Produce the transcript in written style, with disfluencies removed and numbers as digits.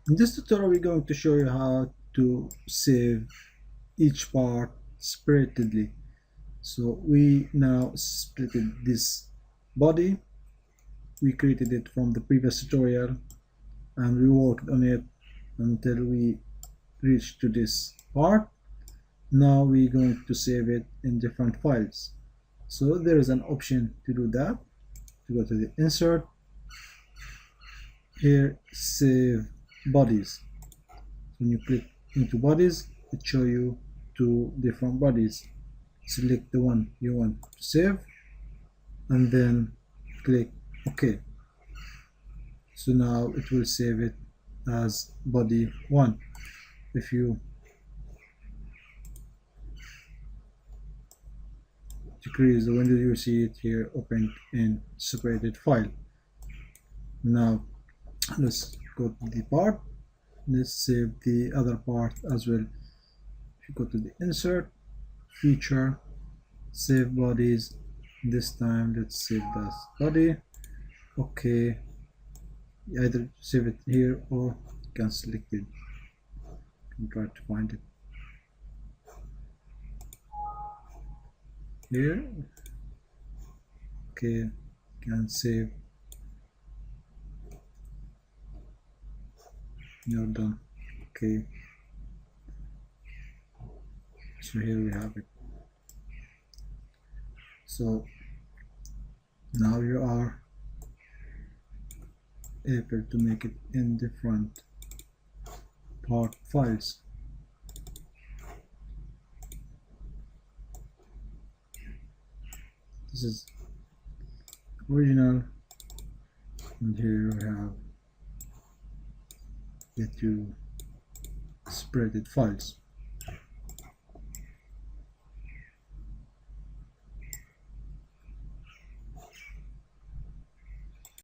In this tutorial, we're going to show you how to save each part separately. So we now split this body. We created it from the previous tutorial and we worked on it until we reached to this part. Now we're going to save it in different files. So there is an option to do that. To go to the insert, here save bodies. When you click into bodies, it shows you two different bodies. Select the one you want to save and then click OK. So now it will save it as body 1. If you decrease the window, you see it here opened in separated file. Now let's go to the part. Let's save the other part as well. If you go to the insert, feature, save bodies, this time let's save this body. Okay, either save it here or you can select it and try to find it here. Okay, can save. You're done. Okay, so here we have it. So now you are able to make it in different part files. This is original, and here we have the two separated files.